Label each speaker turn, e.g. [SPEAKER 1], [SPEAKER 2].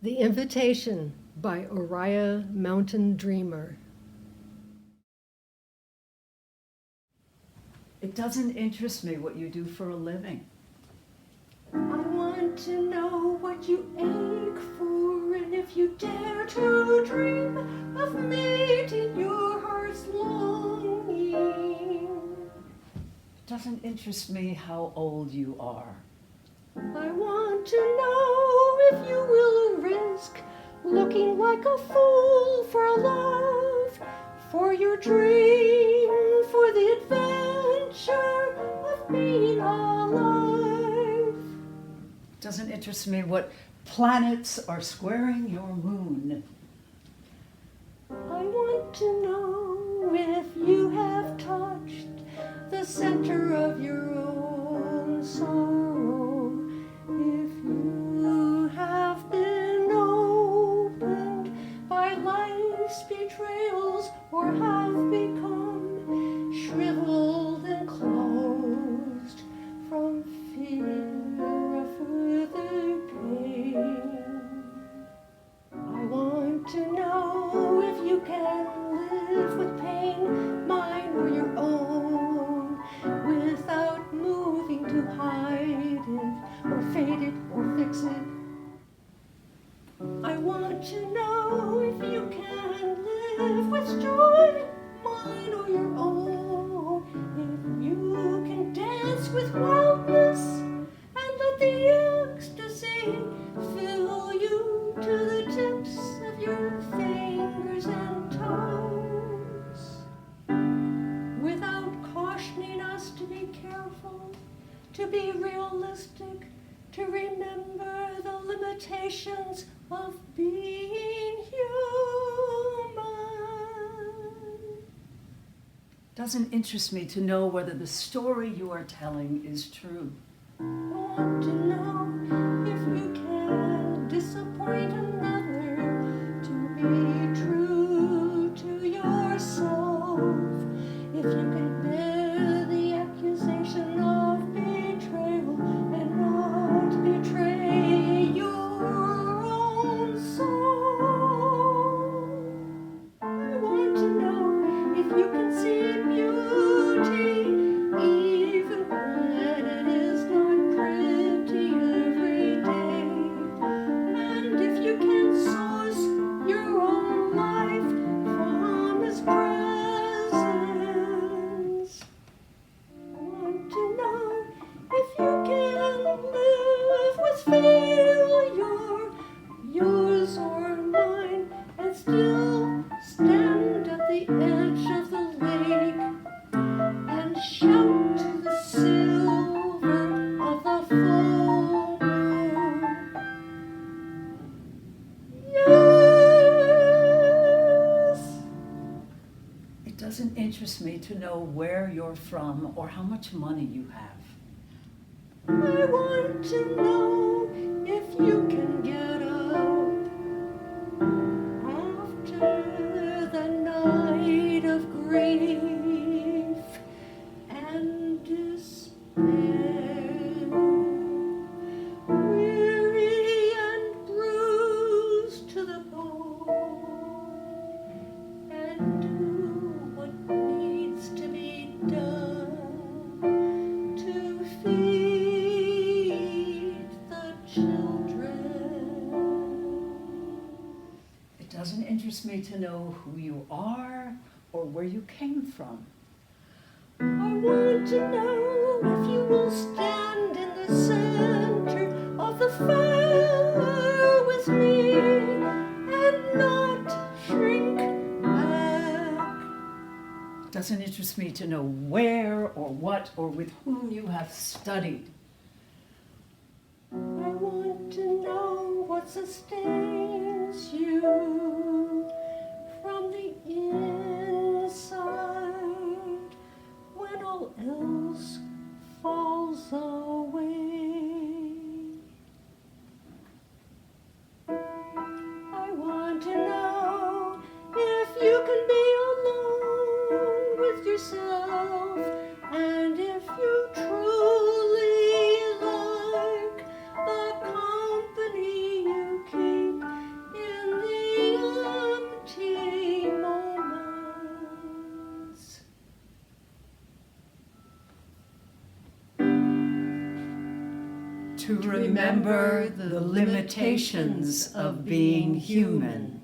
[SPEAKER 1] The Invitation by Oriah Mountain Dreamer.
[SPEAKER 2] It doesn't interest me what you do for a living.
[SPEAKER 3] I want to know what you ache for, and if you dare to dream of mating your heart's longing.
[SPEAKER 2] It doesn't interest me how old you are.
[SPEAKER 3] I want to know if you will risk looking like a fool for love, for your dream, for the adventure of being alive.
[SPEAKER 2] It doesn't interest me what planets are squaring your moon.
[SPEAKER 3] I want to know if you have touched the center of your own sorrow, if you have been opened by life's betrayals or have become shriveled and closed from fear of further pain. I want to know if you can live with pain, mine or your own, without moving to hide it or fade it or fix it. I want to know if you can live with joy, mine or your own, if you can dance with wildness and let the ecstasy fill you to the tips of your fingers and toes, without cautioning us to be careful, to be realistic, to remember the limitations of being human.
[SPEAKER 2] Doesn't interest me to know whether the story you are telling is true.
[SPEAKER 3] I want to know if you can disappoint another, to be true to yourself, if you can bear the accusation of betrayal and not betray your own soul. I want to know if you can see beauty even when it is not pretty every day, and if you can source your own life from His presence. I want to know if you can live with failure, yours or mine, and still stand at the edge of the lake and shout to the silver of the full moon. Yes!
[SPEAKER 2] It doesn't interest me to know where you're from or how much money you have.
[SPEAKER 3] I want to know if you can get up after the night of grief and despair, weary and bruised to the bone, and do what needs to be done to feed the children.
[SPEAKER 2] It doesn't interest me to know who you are or where you came from.
[SPEAKER 3] I want to know if you will stand in the center of the fire with me and not shrink back.
[SPEAKER 2] It doesn't interest me to know where or what or with whom you have studied.
[SPEAKER 3] I want to know what sustains you from the inside when all else falls away. I want to know if you can be alone with yourself, and if you truly like the company you keep.
[SPEAKER 2] to remember the limitations of being human.